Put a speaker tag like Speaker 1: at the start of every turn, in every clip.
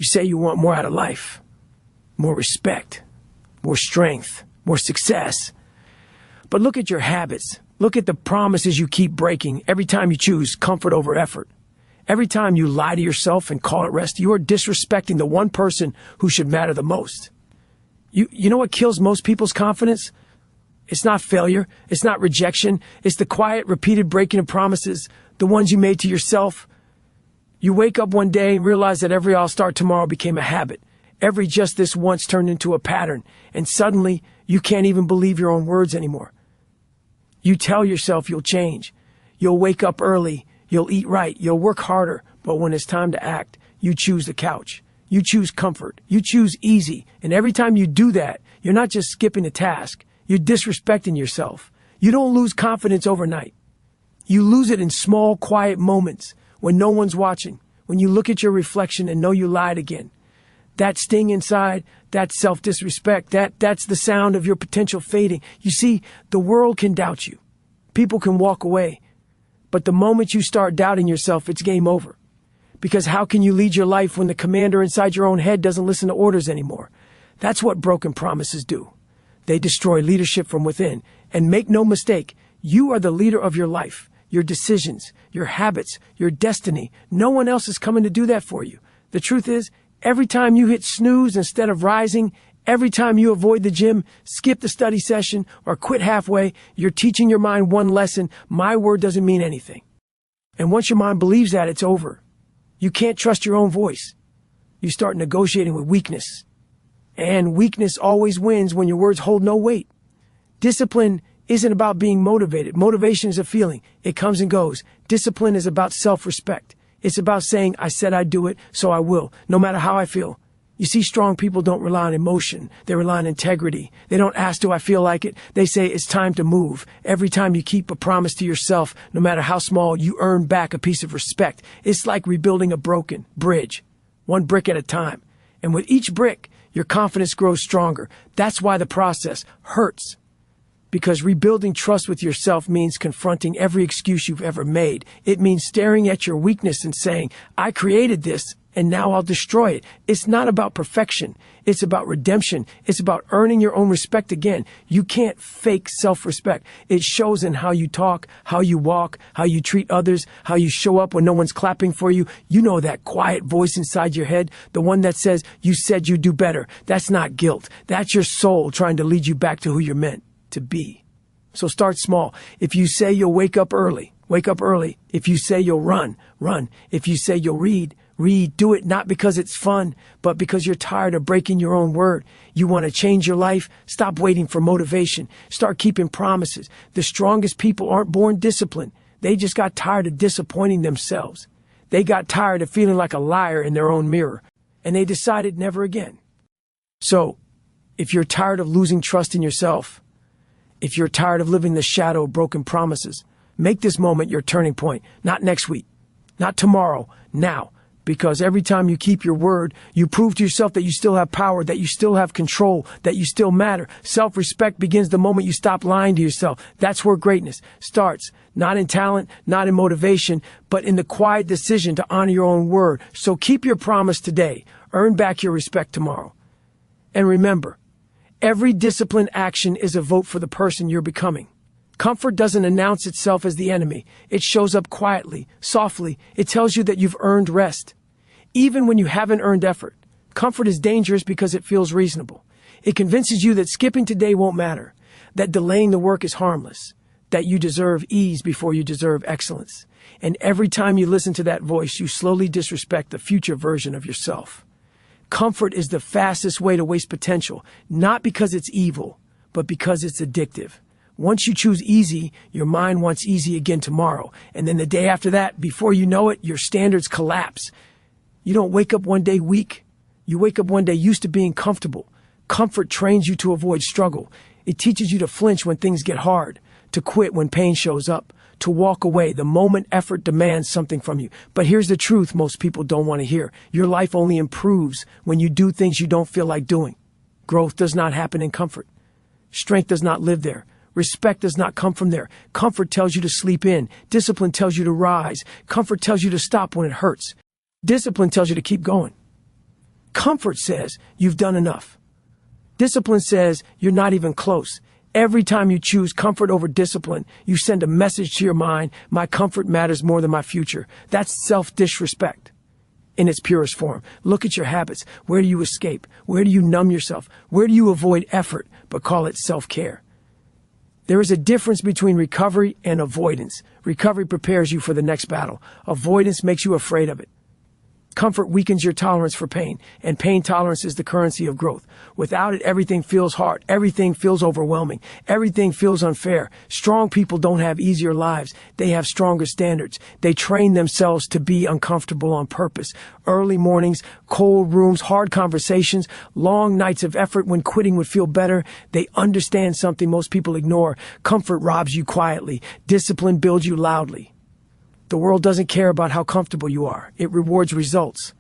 Speaker 1: You say you want more out of life, more respect, more strength, more success. But look at your habits. Look at the promises you keep breaking every time you choose comfort over effort. Every time you lie to yourself and call it rest, you are disrespecting the one person who should matter the most. You know what kills most people's confidence? It's not failure. It's not rejection. It's the quiet, repeated breaking of promises, the ones you made to yourself. You wake up one day and realize that every I'll start tomorrow became a habit. Every just this once turned into a pattern. And suddenly, you can't even believe your own words anymore. You tell yourself you'll change. You'll wake up early. You'll eat right. You'll work harder. But when it's time to act, you choose the couch. You choose comfort. You choose easy. And every time you do that, you're not just skipping a task. You're disrespecting yourself. You don't lose confidence overnight. You lose it in small, quiet moments when no one's watching, when you look at your reflection and know you lied again. That sting inside, that self-disrespect, that's the sound of your potential fading. You see, the world can doubt you. People can walk away. But the moment you start doubting yourself, it's game over. Because how can you lead your life when the commander inside your own head doesn't listen to orders anymore? That's what broken promises do. They destroy leadership from within. And make no mistake, you are the leader of your life, your decisions, your habits, your destiny. No one else is coming to do that for you. The truth is, every time you hit snooze instead of rising, every time you avoid the gym, skip the study session, or quit halfway, you're teaching your mind one lesson: my word doesn't mean anything. And once your mind believes that, it's over. You can't trust your own voice. You start negotiating with weakness. And weakness always wins when your words hold no weight. Discipline isn't about being motivated. Motivation is a feeling. It comes and goes. Discipline is about self-respect. It's about saying, I said I'd do it, so I will, no matter how I feel. You see, strong people don't rely on emotion. They rely on integrity. They don't ask, do I feel like it? They say, it's time to move. Every time you keep a promise to yourself, no matter how small, you earn back a piece of respect. It's like rebuilding a broken bridge, one brick at a time. And with each brick, your confidence grows stronger. That's why the process hurts. Because rebuilding trust with yourself means confronting every excuse you've ever made. It means staring at your weakness and saying, I created this, and now I'll destroy it. It's not about perfection. It's about redemption. It's about earning your own respect again. You can't fake self-respect. It shows in how you talk, how you walk, how you treat others, how you show up when no one's clapping for you. You know that quiet voice inside your head, the one that says, you said you'd do better. That's not guilt. That's your soul trying to lead you back to who you're meant to be. So start small. If you say you'll wake up early, wake up early. If you say you'll run, run. If you say you'll read, read. Do it not because it's fun, but because you're tired of breaking your own word. You want to change your life? Stop waiting for motivation. Start keeping promises. The strongest people aren't born disciplined. They just got tired of disappointing themselves. They got tired of feeling like a liar in their own mirror, and they decided never again. So, if you're tired of losing trust in yourself, if you're tired of living the shadow of broken promises, make this moment your turning point. Not next week, not tomorrow, now. Because every time you keep your word, you prove to yourself that you still have power, that you still have control, that you still matter. Self-respect begins the moment you stop lying to yourself. That's where greatness starts. Not in talent, not in motivation, but in the quiet decision to honor your own word. So keep your promise today. Earn back your respect tomorrow. And remember, every disciplined action is a vote for the person you're becoming. Comfort doesn't announce itself as the enemy. It shows up quietly, softly. It tells you that you've earned rest. Even when you haven't earned effort, comfort is dangerous because it feels reasonable. It convinces you that skipping today won't matter, that delaying the work is harmless, that you deserve ease before you deserve excellence. And every time you listen to that voice, you slowly disrespect the future version of yourself. Comfort is the fastest way to waste potential, not because it's evil, but because it's addictive. Once you choose easy, your mind wants easy again tomorrow. And then the day after that, before you know it, your standards collapse. You don't wake up one day weak. You wake up one day used to being comfortable. Comfort trains you to avoid struggle. It teaches you to flinch when things get hard, to quit when pain shows up, to walk away the moment effort demands something from you. But here's the truth most people don't want to hear. Your life only improves when you do things you don't feel like doing. Growth does not happen in comfort. Strength does not live there. Respect does not come from there. Comfort tells you to sleep in. Discipline tells you to rise. Comfort tells you to stop when it hurts. Discipline tells you to keep going. Comfort says you've done enough. Discipline says you're not even close. Every time you choose comfort over discipline, you send a message to your mind, my comfort matters more than my future. That's self-disrespect in its purest form. Look at your habits. Where do you escape? Where do you numb yourself? Where do you avoid effort but call it self-care? There is a difference between recovery and avoidance. Recovery prepares you for the next battle. Avoidance makes you afraid of it. Comfort weakens your tolerance for pain, and pain tolerance is the currency of growth. Without it, everything feels hard. Everything feels overwhelming. Everything feels unfair. Strong people don't have easier lives. They have stronger standards. They train themselves to be uncomfortable on purpose. Early mornings, cold rooms, hard conversations, long nights of effort when quitting would feel better. They understand something most people ignore. Comfort robs you quietly. Discipline builds you loudly. The world doesn't care about how comfortable you are. It rewards results.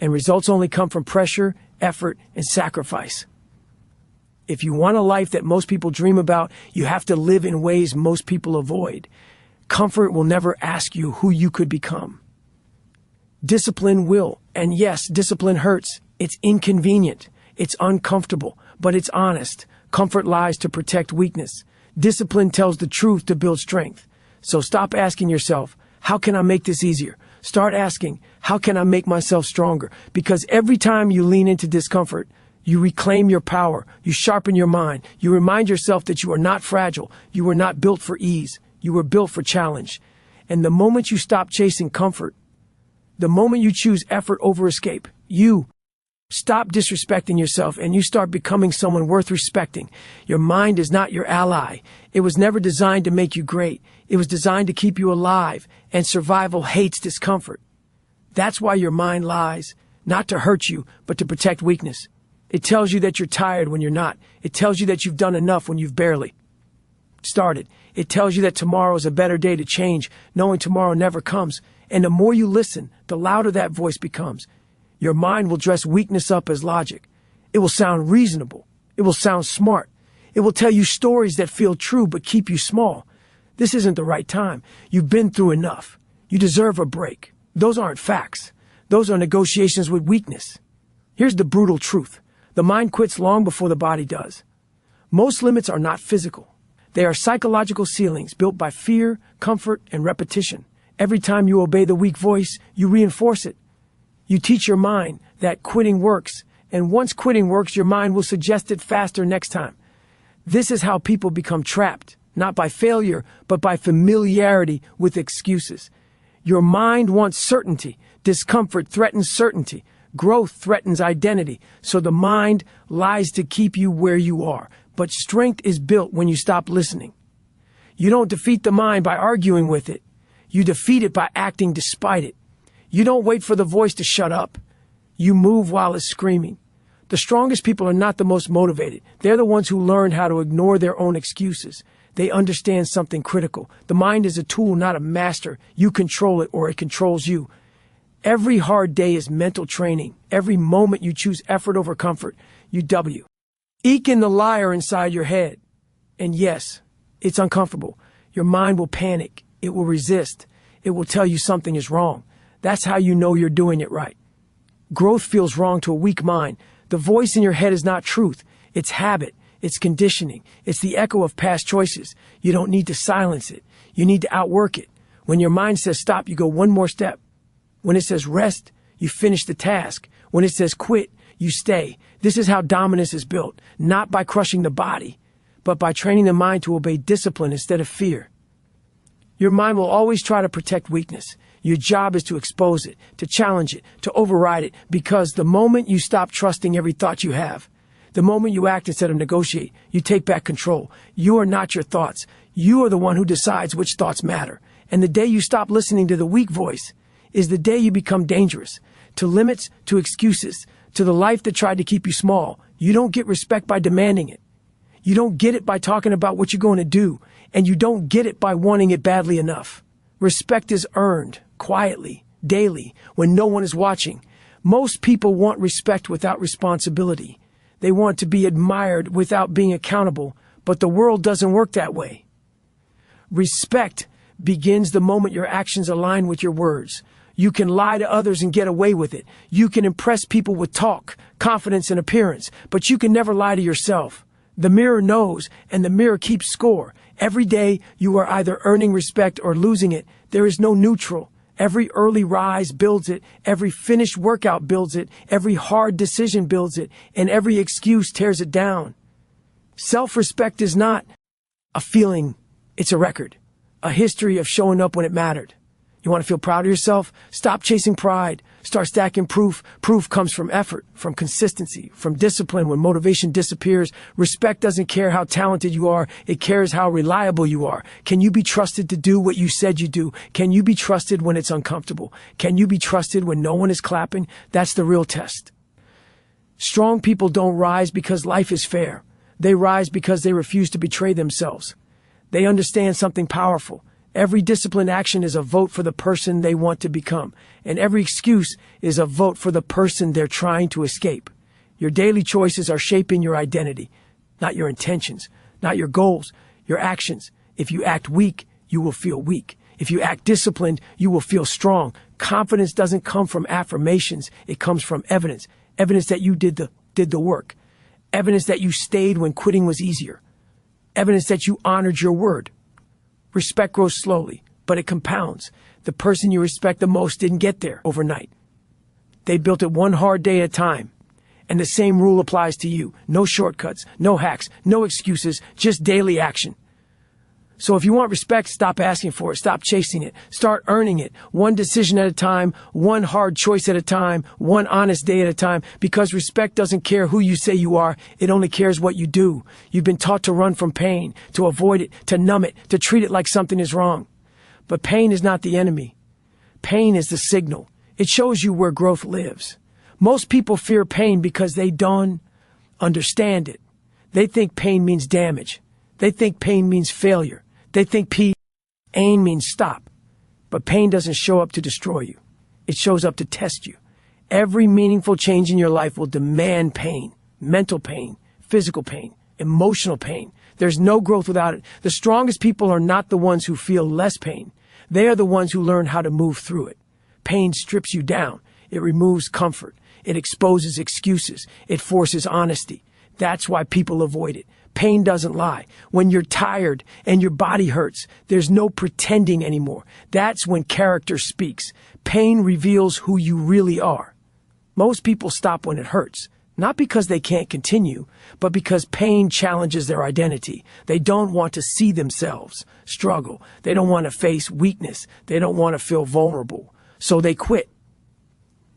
Speaker 1: And results only come from pressure, effort, and sacrifice. If you want a life that most people dream about, you have to live in ways most people avoid. Comfort will never ask you who you could become. Discipline will. And yes, discipline hurts. It's inconvenient. It's uncomfortable, but it's honest. Comfort lies to protect weakness. Discipline tells the truth to build strength. So stop asking yourself, how can I make this easier? Start asking, how can I make myself stronger? Because every time you lean into discomfort, you reclaim your power, you sharpen your mind, you remind yourself that you are not fragile, you were not built for ease, you were built for challenge. And the moment you stop chasing comfort, the moment you choose effort over escape, you stop disrespecting yourself and you start becoming someone worth respecting. Your mind is not your ally. It was never designed to make you great. It was designed to keep you alive, and survival hates discomfort. That's why your mind lies, not to hurt you, but to protect weakness. It tells you that you're tired when you're not. It tells you that you've done enough when you've barely started. It tells you that tomorrow is a better day to change, knowing tomorrow never comes. And the more you listen, the louder that voice becomes. Your mind will dress weakness up as logic. It will sound reasonable. It will sound smart. It will tell you stories that feel true but keep you small. This isn't the right time. You've been through enough. You deserve a break. Those aren't facts. Those are negotiations with weakness. Here's the brutal truth. The mind quits long before the body does. Most limits are not physical. They are psychological ceilings built by fear, comfort, and repetition. Every time you obey the weak voice, you reinforce it. You teach your mind that quitting works, and once quitting works, your mind will suggest it faster next time. This is how people become trapped, not by failure, but by familiarity with excuses. Your mind wants certainty. Discomfort threatens certainty. Growth threatens identity. So the mind lies to keep you where you are. But strength is built when you stop listening. You don't defeat the mind by arguing with it. You defeat it by acting despite it. You don't wait for the voice to shut up. You move while it's screaming. The strongest people are not the most motivated. They're the ones who learned how to ignore their own excuses. They understand something critical. The mind is a tool, not a master. You control it or it controls you. Every hard day is mental training. Every moment you choose effort over comfort, you W. Eke in the liar inside your head. And yes, it's uncomfortable. Your mind will panic. It will resist. It will tell you something is wrong. That's how you know you're doing it right. Growth feels wrong to a weak mind. The voice in your head is not truth. It's habit. It's conditioning. It's the echo of past choices. You don't need to silence it. You need to outwork it. When your mind says stop, you go one more step. When it says rest, you finish the task. When it says quit, you stay. This is how dominance is built, not by crushing the body, but by training the mind to obey discipline instead of fear. Your mind will always try to protect weakness. Your job is to expose it, to challenge it, to override it, because the moment you stop trusting every thought you have, the moment you act instead of negotiate, you take back control. You are not your thoughts. You are the one who decides which thoughts matter. And the day you stop listening to the weak voice is the day you become dangerous. To limits, to excuses, to the life that tried to keep you small. You don't get respect by demanding it. You don't get it by talking about what you're going to do. And you don't get it by wanting it badly enough. Respect is earned, quietly, daily, when no one is watching. Most people want respect without responsibility. They want to be admired without being accountable, but the world doesn't work that way. Respect begins the moment your actions align with your words. You can lie to others and get away with it. You can impress people with talk, confidence, and appearance, but you can never lie to yourself. The mirror knows, and the mirror keeps score. Every day, you are either earning respect or losing it. There is no neutral. Every early rise builds it. Every finished workout builds it. Every hard decision builds it. And every excuse tears it down. Self-respect is not a feeling. It's a record. A history of showing up when it mattered. You want to feel proud of yourself? Stop chasing pride. Start stacking proof. Proof comes from effort, from consistency, from discipline. When motivation disappears, respect doesn't care how talented you are. It cares how reliable you are. Can you be trusted to do what you said you do? Can you be trusted when it's uncomfortable? Can you be trusted when no one is clapping? That's the real test. Strong people don't rise because life is fair. They rise because they refuse to betray themselves. They understand something powerful. Every disciplined action is a vote for the person they want to become, and every excuse is a vote for the person they're trying to escape. Your daily choices are shaping your identity, not your intentions, not your goals, your actions. If you act weak, you will feel weak. If you act disciplined, you will feel strong. Confidence doesn't come from affirmations. It comes from evidence. Evidence that you did the work. Evidence that you stayed when quitting was easier. Evidence that you honored your word. Respect grows slowly, but it compounds. The person you respect the most didn't get there overnight. They built it one hard day at a time. And the same rule applies to you. No shortcuts, no hacks, no excuses, just daily action. So if you want respect, stop asking for it. Stop chasing it. Start earning it. One decision at a time, one hard choice at a time, one honest day at a time. Because respect doesn't care who you say you are. It only cares what you do. You've been taught to run from pain, to avoid it, to numb it, to treat it like something is wrong. But pain is not the enemy. Pain is the signal. It shows you where growth lives. Most people fear pain because they don't understand it. They think pain means damage. They think pain means failure. They think pain means stop. But pain doesn't show up to destroy you. It shows up to test you. Every meaningful change in your life will demand pain, mental pain, physical pain, emotional pain. There's no growth without it. The strongest people are not the ones who feel less pain. They are the ones who learn how to move through it. Pain strips you down. It removes comfort. It exposes excuses. It forces honesty. That's why people avoid it. Pain doesn't lie. When you're tired and your body hurts, there's no pretending anymore. That's when character speaks. Pain reveals who you really are. Most people stop when it hurts, not because they can't continue, but because pain challenges their identity. They don't want to see themselves struggle. They don't want to face weakness. They don't want to feel vulnerable. So they quit.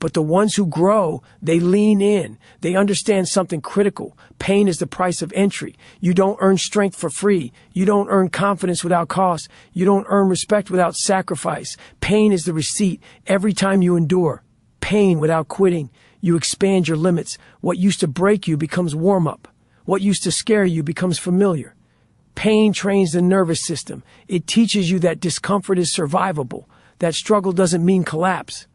Speaker 1: But the ones who grow, they lean in. They understand something critical. Pain is the price of entry. You don't earn strength for free. You don't earn confidence without cost. You don't earn respect without sacrifice. Pain is the receipt. Every time you endure pain without quitting, you expand your limits. What used to break you becomes warm-up. What used to scare you becomes familiar. Pain trains the nervous system. It teaches you that discomfort is survivable, that struggle doesn't mean collapse.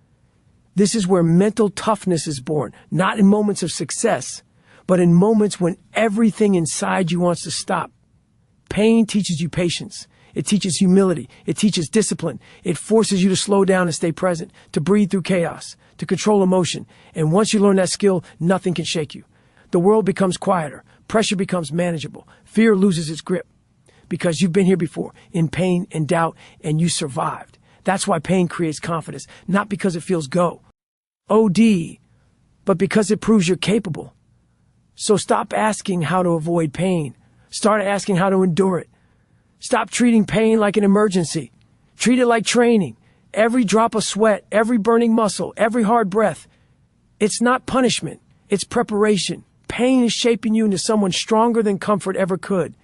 Speaker 1: This is where mental toughness is born, not in moments of success, but in moments when everything inside you wants to stop. Pain teaches you patience. It teaches humility. It teaches discipline. It forces you to slow down and stay present, to breathe through chaos, to control emotion. And once you learn that skill, nothing can shake you. The world becomes quieter. Pressure becomes manageable. Fear loses its grip because you've been here before, in pain and doubt, and you survived. That's why pain creates confidence, not because it feels OD, but because it proves you're capable. So stop asking how to avoid pain. Start asking how to endure it. Stop treating pain like an emergency. Treat it like training. Every drop of sweat, every burning muscle, every hard breath. It's not punishment. It's preparation. Pain is shaping you into someone stronger than comfort ever could.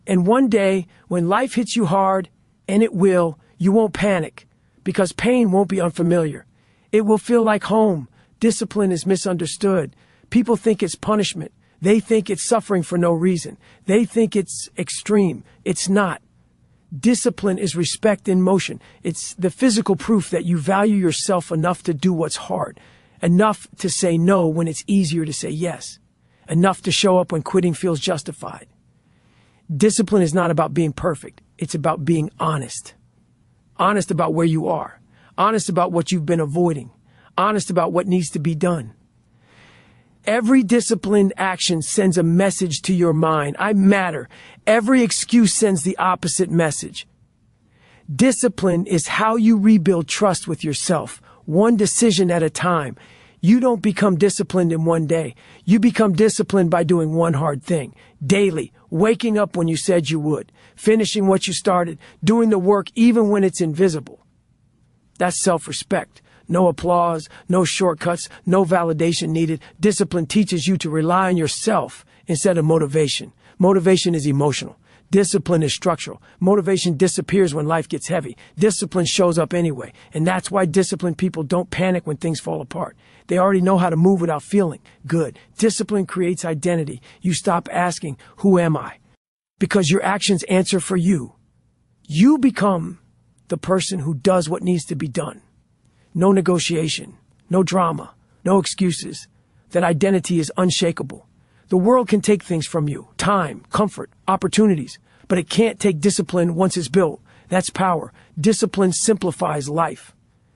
Speaker 1: And one day, when life hits you hard, and it will, you won't panic, because pain won't be unfamiliar. It will feel like home. Discipline is misunderstood. People think it's punishment. They think it's suffering for no reason. They think it's extreme. It's not. Discipline is respect in motion. It's the physical proof that you value yourself enough to do what's hard, enough to say no when it's easier to say yes, enough to show up when quitting feels justified. Discipline is not about being perfect. It's about being honest. Honest about where you are. honest about what you've been avoiding, honest about what needs to be done. Every disciplined action sends a message to your mind. I matter. Every excuse sends the opposite message. Discipline is how you rebuild trust with yourself, one decision at a time. You don't become disciplined in one day. You become disciplined by doing one hard thing daily, waking up when you said you would, finishing what you started, doing the work even when it's invisible. That's self-respect. No applause, no shortcuts, no validation needed. Discipline teaches you to rely on yourself instead of motivation. Motivation is emotional. Discipline is structural. Motivation disappears when life gets heavy. Discipline shows up anyway. And that's why disciplined people don't panic when things fall apart. They already know how to move without feeling good. Discipline creates identity. You stop asking, who am I? Because your actions answer for you. You become the person who does what needs to be done. No negotiation, no drama, no excuses. That identity is unshakable. The world can take things from you, time, comfort, opportunities, but it can't take discipline once it's built. That's power. Discipline simplifies life.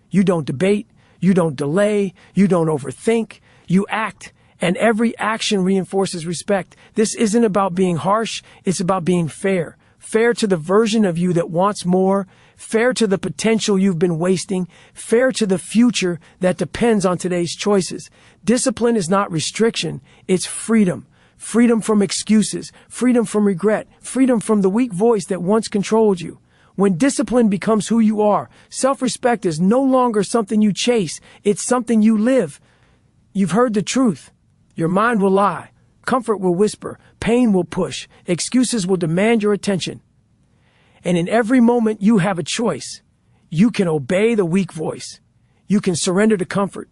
Speaker 1: You don't debate, you don't delay, you don't overthink, you act, and every action reinforces respect. This isn't about being harsh, it's about being fair. Fair to the version of you that wants more, fair to the potential you've been wasting, fair to the future that depends on today's choices. Discipline is not restriction, it's freedom. Freedom from excuses, freedom from regret, freedom from the weak voice that once controlled you. When discipline becomes who you are, self-respect is no longer something you chase, it's something you live. You've heard the truth. Your mind will lie. Comfort will whisper, pain will push, excuses will demand your attention. And in every moment you have a choice. You can obey the weak voice. You can surrender to comfort.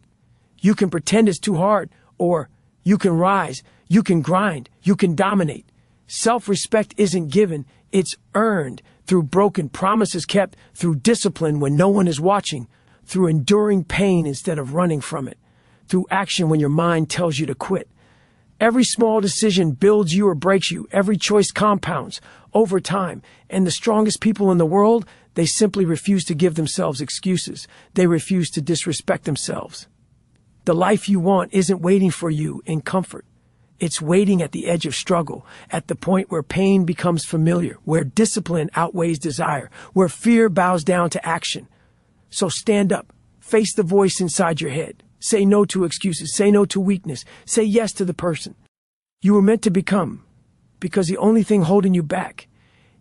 Speaker 1: You can pretend it's too hard, or you can rise, you can grind, you can dominate. Self-respect isn't given, it's earned through broken promises kept, through discipline when no one is watching, through enduring pain instead of running from it, through action when your mind tells you to quit. Every small decision builds you or breaks you. Every choice compounds over time. And the strongest people in the world, they simply refuse to give themselves excuses. They refuse to disrespect themselves. The life you want isn't waiting for you in comfort. It's waiting at the edge of struggle, at the point where pain becomes familiar, where discipline outweighs desire, where fear bows down to action. So stand up, face the voice inside your head. Say no to excuses. Say no to weakness. Say yes to the person you were meant to become, because the only thing holding you back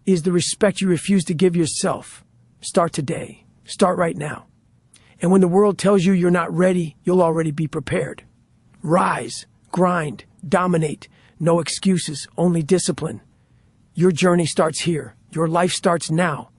Speaker 1: is the respect you refuse to give yourself. Start today. Start right now. And when the world tells you you're not ready, you'll already be prepared. Rise, grind, dominate. No excuses, only discipline. Your journey starts here. Your life starts now.